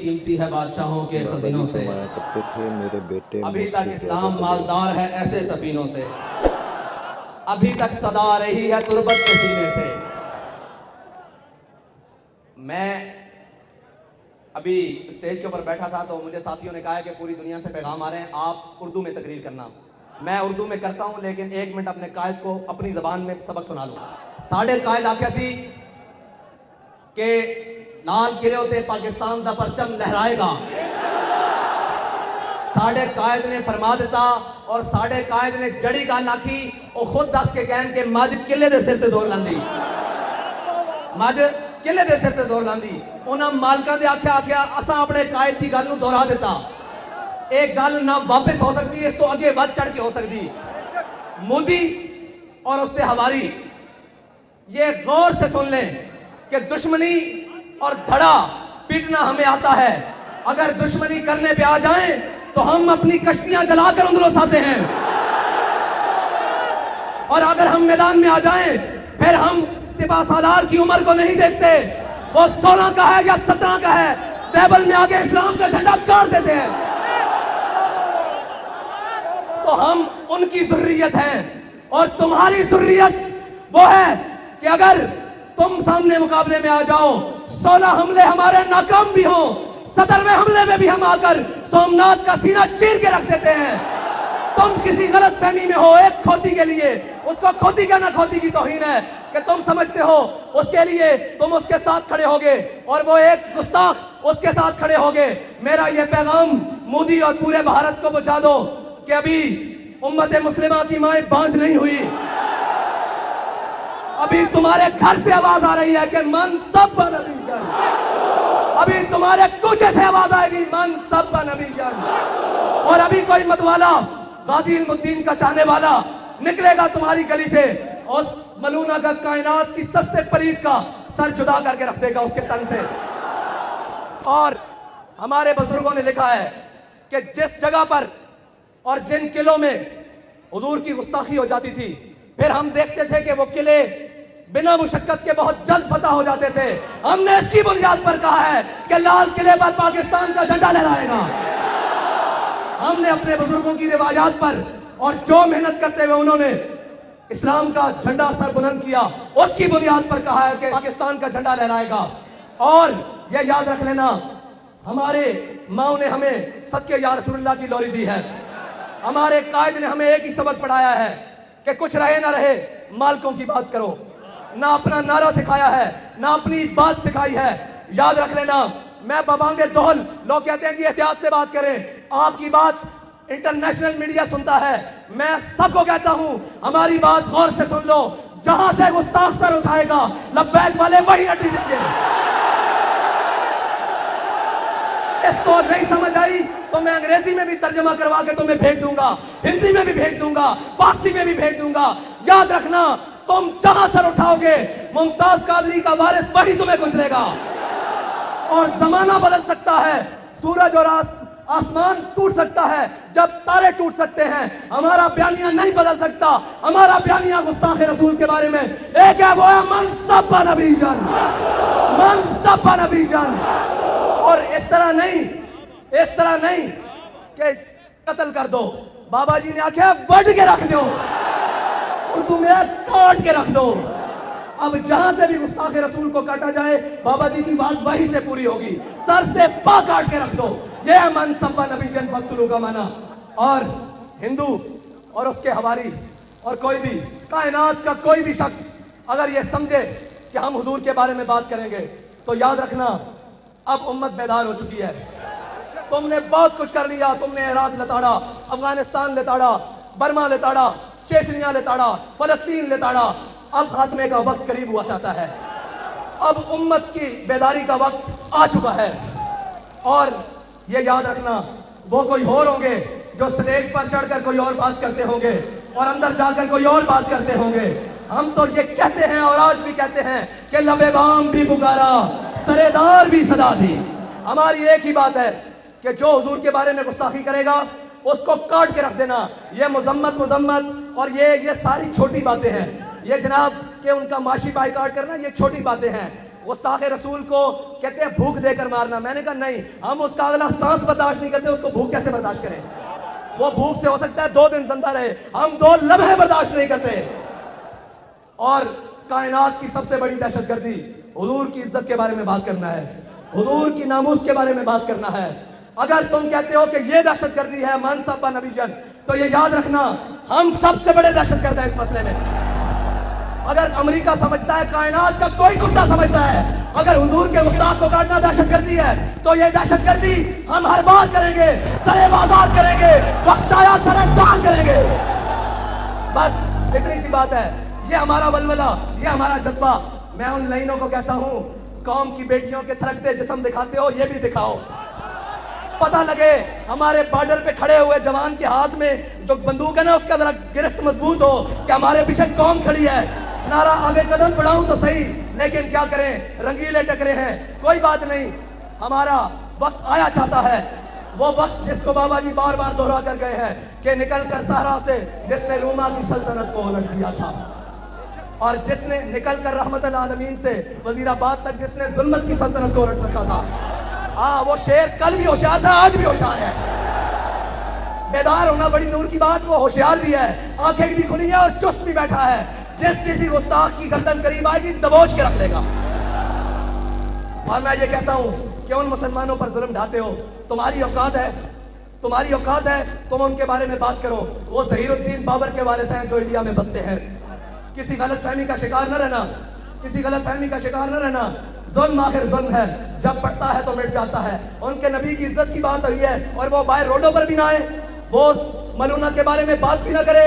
कीमती है बादशाहों के खजीनों से। फरमाया करते थे मेरे बेटे अभी तक मुझसे इस्लाम ज़्यादा मालदार है ऐसे सफीनों से, अभी तक सदा आ रही है तुर्बत के सीने से। मैं अभी स्टेज के ऊपर बैठा था तो मुझे साथियों ने कहा कि पूरी दुनिया से पैगाम आ रहे हैं, आप उर्दू में तकरीर करना। मैं उर्दू में करता हूं, लेकिन 1 मिनट अपने कायद को अपनी ज़बान में सबक सुना लूँ। साढ़े कायद आख्या सी कि लाल किले उते पाकिस्तान दा परचम लहराएगा। साढ़े कायद ने फरमा दिता और साढ़े कायद ने जड़ी गल आखी, और खुद दस के कहन के मज किले दे सिर ते जोर लांदी, मज किले दे सिर ते जोर लांदी। उन्हां मालकां दे आख्या असां अपने कायद दी गल नूं दोहरा दिता। एक गल ना वापस हो सकती, इस तो अगे बढ़ चढ़ के हो सकती। मोदी और उसके हवारी ये गौर से सुन लें कि दुश्मनी और धड़ा पीटना हमें आता है। अगर दुश्मनी करने पे आ जाएं तो हम अपनी कश्तियां जलाकर उंदलोसाते हैं, और अगर हम मैदान में आ जाएं फिर हम सिपा सालार की उम्र को नहीं देखते, वो 16 का है या 17 का है, टेबल में आगे इस्लाम का झंडा गाड़ देते हैं। तो हम उनकी ज़ुर्रियत हैं, और तुम्हारी ज़ुर्रियत वो है कि अगर तुम सामने मुकाबले में आ जाओ, 16 हमले हमारे नाकाम भी हों, 17वें हमले में भी हम आकर सोमनाथ का सीना चीर के रख देते हैं। तुम किसी गलत फहमी में हो, एक खोती के लिए, उसको खोती का ना खोती की तौहीन है कि तुम समझते हो उसके लिए तुम उसके साथ खड़े होगे, और वो एक गुस्ताख उसके साथ खड़े होगे। मेरा ये पैगाम मोदी और पूरे भारत को पहुंचा दो कि अभी उम्मत मुस्लिमा की माएं बांझ नहीं हुई। अभी तुम्हारे घर से आवाज आ रही है कि मन सब नबी जान, अभी तुम्हारे कूचे से आवाज आएगी मन सब नबी जान। और अभी कोई मतवाला गाजी इल्मुद्दीन का चाहने वाला निकलेगा तुम्हारी गली से, उस मलूना का कायनात की सबसे परीद का सर जुदा करके रख देगा उसके तन से। और हमारे बुजुर्गों ने लिखा है कि जिस जगह पर और जिन किलों में हुजूर की गुस्ताखी हो जाती थी, फिर हम देखते थे कि वो किले बिना मुशक्कत के बहुत जल्द फतह हो जाते थे। हमने इसकी बुनियाद पर कहा है कि लाल किले पर पाकिस्तान का झंडा लहराएगा। हमने अपने बुजुर्गों की रिवायात पर और जो मेहनत करते हुए उन्होंने इस्लाम का झंडा सर बुलंद किया, उसकी बुनियाद पर कहा है कि पाकिस्तान का झंडा लहराएगा। और यह याद रख लेना, हमारे माओ ने हमें सदके या रसूलुल्लाह की लोरी दी है। हमारे कायद ने हमें एक ही सबक पढ़ाया है कि कुछ रहे ना रहे मालिकों की बात करो। ना अपना नारा सिखाया है, ना अपनी बात सिखाई है। याद रख लेना, मैं बबांगे दोहल, लोग कहते हैं जी एहतियात से बात करें, आपकी बात इंटरनेशनल मीडिया सुनता है। मैं सबको कहता हूं हमारी बात गौर से सुन लो, जहां से गुस्ताख सर उठाएगा लब्बैक वाले वही अड्डी देंगे। इसको नहीं समझ आई तो मैं अंग्रेजी में भी तर्जमा करवा के तुम्हें भेज दूंगा, हिंदी में भी भेज दूंगा, फारसी में भी भेज दूंगा। याद रखना, तुम जहां सर उठाओगे मुमताज कादरी का वारिस वही तुम्हें गुजरेगा। और जमाना बदल सकता है, सूरज और आसमान टूट सकता है, जब तारे टूट सकते हैं। हमारा बयानिया नहीं बदल सकता। हमारा बयानिया गुस्ताख रसूल के बारे में एक है, वो है मन सब नबी जान, मन सब नबी जान। और इस तरह नहीं कि कत्ल कर दो। बाबा जी ने आख्या बढ़ के रख दो, उर्दू में काट के रख दो। अब जहां से भी गुस्ताख रसूल को काटा जाए, बाबा जी की बात वहीं से पूरी होगी। सर से पा काट के रख दो। ये है मन सब्बा नबी जन फक्तुलू का माना। और हिंदू और उसके हवारी और कोई भी कायनात का कोई भी शख्स अगर ये समझे कि हम हुजूर के बारे में बात करेंगे, तो याद रखना अब उम्मत बेदार हो चुकी है। तुमने बहुत कुछ कर लिया, तुमने इराक लताड़ा, अफगानिस्तान लताड़ा, बर्मा लताड़ा, चेचनिया लताड़ा, फलस्तीन लताड़ा। अब खात्मे का वक्त करीब हुआ चाहता है। अब उम्मत की बेदारी का वक्त आ चुका है। और ये याद रखना, वो कोई और होंगे जो स्टेज पर चढ़कर कोई और बात करते होंगे और अंदर जाकर कोई और बात करते होंगे। हम तो ये कहते हैं और आज भी कहते हैं कि लबे बाम भी पुकारा, सरेदार भी सदा दी। हमारी एक ही बात है कि जो हुजूर के बारे में गुस्ताखी करेगा उसको काट के रख देना। ये मुजम्मत और ये सारी छोटी बातें हैं। ये जनाब के उनका माशी बाइकाट करना, ये छोटी बातें हैं। गुस्ताख रसूल को कहते हैं भूख देकर मारना। मैंने कहा नहीं, हम उसका अगला सांस बर्दाश्त नहीं करते, उसको भूख कैसे बर्दाश्त करें? वो भूख से हो सकता है 2 दिन जिंदा रहे, हम 2 लम्हे बर्दाश्त नहीं करते। और कायनात की सबसे बड़ी दहशतगर्दी हुजूर की इज्जत के बारे में बात करना है, हुजूर की नामूस के बारे में बात करना है। अगर तुम कहते हो कि ये दहशतगर्दी है मनसबा नबीजन, तो ये याद रखना हम सबसे बड़े दहशतगर्द हैं इस मसले में। अगर अमेरिका समझता है, कायनात का कोई कुत्ता समझता है, अगर हुजूर के उस्ताद को काटना दहशतगर्दी है, तो ये दहशतगर्दी हम हर बात करेंगे, सरे बाजार करेंगे, वक्त आया सरे दान करेंगे। बस इतनी सी बात है। ये हमारा वलवला, ये हमारा जज्बा। मैं उन लाइनों को कहता हूं, कौम की बेटियों के थरकते जिस्म दिखाते हो, ये भी दिखाओ, पता लगे हमारे बॉर्डर पे खड़े हुए जवान के हाथ में जो बंदूक है ना, उसका जरा गिरफ्त मजबूत हो कि हमारे पीछे कौम खड़ी है। नारा आगे कदम बढ़ाऊं तो सही, लेकिन क्या करें, रंगीले टकरे हैं। कोई बात नहीं, हमारा वक्त आया चाहता है, वो वक्त जिसको बाबा जी बार बार दोहरा कर गए हैं कि निकल कर सहरा से जिसने रूमा की सल्तनत को उलट दिया था, और जिसने निकल कर रहमतुल आलमीन से वजीराबाद तक जिसने जुल्मत की सल्तनत को उलट रखा था। हाँ, वो शेर कल भी होशियार था, आज भी होशियार है। बेदार होना बड़ी दूर की बात, वो होशियार भी है, आंखें भी खुली है और चुस्त भी बैठा है। जिस किसी गुस्ताख की गर्दन करीब आएगी दबोच के रख लेगा। और मैं ये कहता हूं कि उन मुसलमानों पर जुल्म ढाते हो, तुम्हारी औकात है, तुम्हारी औकात है, तुम उनके बारे में बात करो। वो ज़हीरुद्दीन बाबर के वारिस हैं जो इंडिया में बसते हैं। किसी गलत फहमी का शिकार न रहना, किसी गलत फहमी का शिकार न रहना। जुल्म आखिर जुल्म है, जब पड़ता है तो मिट जाता है। उनके नबी की इज्जत की बात हुई है और वो बाहर रोडों पर भी ना आए, वो उस मलूना के बारे में बात भी ना करे।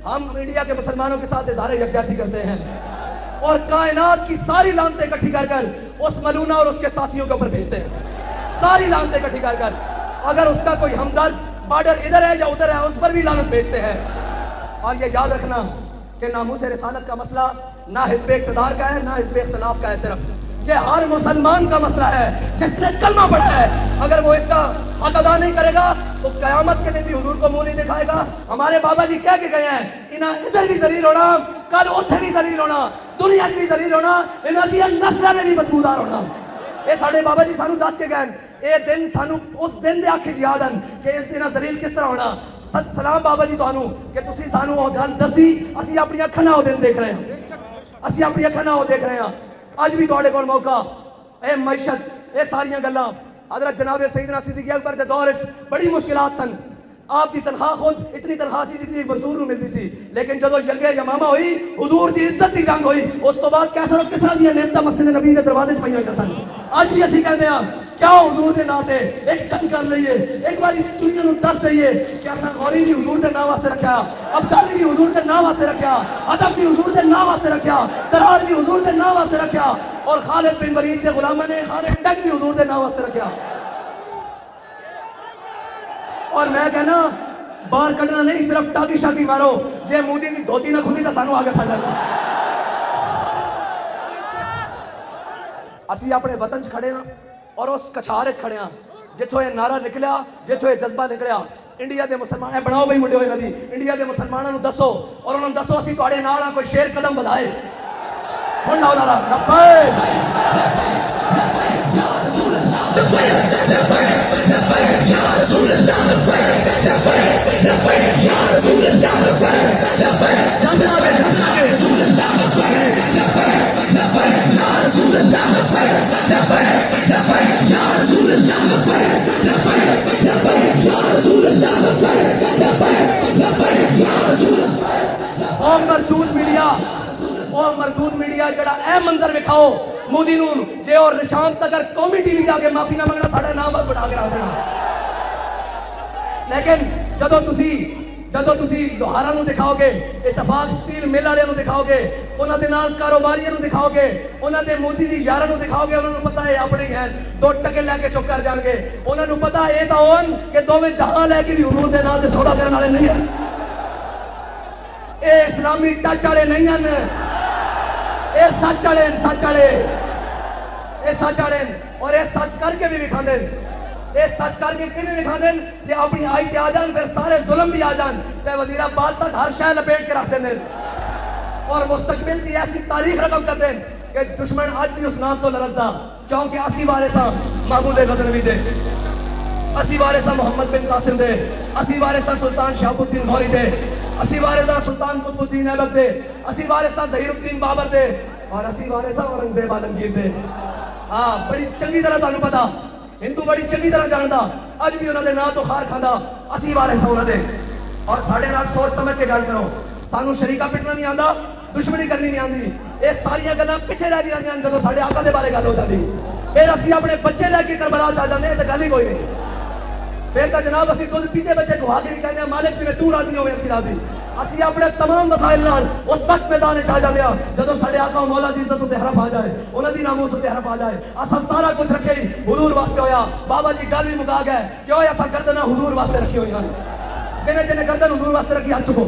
हम इंडिया के मुसलमानों के साथ इज़हार यकजहती करते हैं और कायनात की सारी लानतें इकट्ठी कर कर उस मलूना और उसके साथियों के ऊपर भेजते हैं। सारी लानतें इकट्ठी कर कर, अगर उसका कोई हमदर्द बॉर्डर इधर है या उधर है, उस पर भी लानत भेजते हैं। और ये याद रखना कि नामूस रिसालत का मसला ना हिज़्ब इक़्तिदार का है, ना हिज़्ब इख्तिलाफ का है, सिर्फ ये हर मुसलमान का मसला है जिसने कलमा पढ़ा है। अगर वो इसका हक अदा नहीं करेगा तो क़यामत के दिन भी हुजूर को मुंह नहीं दिखाएगा। हमारे बाबा जी कह के गए हैं, इन्हें इधर भी जलील होना, कल उधर भी जलील होना, दुनिया भी जलील होना, इन्हां दी नस्लां ने भी बदबूदार होना। ये साढ़े बाबा जी सानू दस के गए, ये दिन सानू उस दिन दे आखे याद हैं कि इस दिन जलील किस तरह होना। सत सलाम बाबा जी तुहानू कि तुसी सानू वो गल दसी, असीं अपनी अखां नाल वो दिन देख रहे हैं, असीं अपनी अखां नाल वो देख रहे हैं। अज भी तुहाडे कोल मौका, ए मैशत, ये सारियां गल्लां हज़रत जनाब सैयदना सिद्दीक़ अकबर के दौर बड़ी मुश्किलात सन। आपकी तनख्वाह खुद इतनी तनख्वाह सी जितनी मजदूर को मिलती सी, लेकिन जदों जंगे यमामा हुई, हुजूर की इज्जत की जंग हुई, उस तो बाद कैसर और किसरा दी नेमतां मस्जिद नबी के दरवाजे च पईयां सन। अज भी असीं कहते हैं क्या हुजूर के नाम से एक जंग कर लईए, एक बार दुनिया को दस दईए कि असां गौरी भी हुजूर के नाम वास्ते रखा, अब्दाली भी हुजूर के नाम वास्ते रखा, अदब भी हुजूर के नाम वास्ते रखा, दरार भी हुजूर के नाम वास्ते रखा, और खालिद बिन वलीद के गुलामां ने हर एक टक भी हुजूर के नाम वास्ते रखा। और मैं कहना बाहर कढ़ना नहीं, सिर्फ टाकी शाकी मारो, जे मोदी की धोती ना खुली तो सानू आगे फड़ लेना। असी अपने वतन च खड़े हाँ और उस कछार च खड़े हाँ जिथों ये नारा निकलिया, जिथों ये जज्बा निकलिया। इंडिया के मुसलमान बनाओ भाई मुंडे नदी, इंडिया के मुसलमानों को दसो और उन्होंने दसो असी तुहाडे नाल हाँ, कोई शेर कदम बढ़ाए। हुण लाओ नारा मरदूद मीडिया जड़ा ए मंजर विखाओ मोदी नूं जे और निशान तक कौमी टीवी जाके माफी ना मंगना, साडा नाम बढ़ा के रख देना। लेकिन जदों तुसी लोहारा नूं दिखाओगे, इतफाक स्टील मिल वालियां नूं दिखाओगे, उन्हां दे नाल कारोबारियां नूं दिखाओगे, उन्हां दे मोदी दी यारां नूं दिखाओगे, उन्हां नूं पता है अपने ही हैं, 2 टके लैके चुप कर जाणगे। उन्हां नूं पता है तां होण कि दोवें जहां लैके भी हुजूर दे नाम ते सौदा करन वाले नहीं हैं, ये इस्लामी टच वाले नहीं हैं, ये सच वाले, सच वाले, ये सच वाले और ये सच करके भी विखांदे। ये सच करके किवें विखांदे जे अपनी आई ते आ जान, फिर सारे जुल्म भी आ जान ते वजीराबाद तक हर शय लपेट के रख देंगे और मुस्तकबिल की ऐसी तारीख रकम कर दें کہ دشمن آج بھی اس نام تو لرزدا کیونکہ اسی وارثہ محمود غزنوی دے، اسی وارثہ محمد بن قاسم دے، اسی وارثہ سلطان شہاب الدین غوری دے، اسی وارثہ سلطان قطب الدین ایبک دے، اسی وارثہ ظہیر الدین بابر دے، اور اسی وارثہ اورنگزیب عالمگیر دے۔ ہاں بڑی چنگی طرح تانوں پتا، ہندو بڑی چنگی طرح جاندا، اج بھی انہاں دے نام تو خار کھاندا، اسی وارثہ انہاں دے۔ اور ساڈے نال سوچ سمجھ کے گل کرو، سانو شریکہ پٹنا نہیں آندا، دشمنی کرنی نہیں آندی، یہ ساری گلاں پیچھے رہ جاندیاں جدوں ساڈے آقا دے بارے گل ہو جاندی، پھر اسی اپنے بچے لے کے کربلا چ آ جاندے تے گل ہی کوئی نہیں۔ پھر تو جناب اسی دودھ پیچھے بچے گوا کے بھی کہنے ہیں مالک جی تو راضی ہوئے اسی راضی، اسی اپنے تمام مسائل نال اس وقت میدان چ آ جاندے ہاں جدوں ساڈے آقا مولا دی عزت تے حرف آ جائے، انہاں دی ناموس تے حرف آ جائے، اسا سارا کچھ رکھے حضور واسطے ہویا۔ بابا جی گل ہی مکا گئے کہ اسا گردناں حضور واسطے رکھی ہوئی ہیں، جنہیں جنہیں گردن حضور واسطے رکھی ہاتھ چکو۔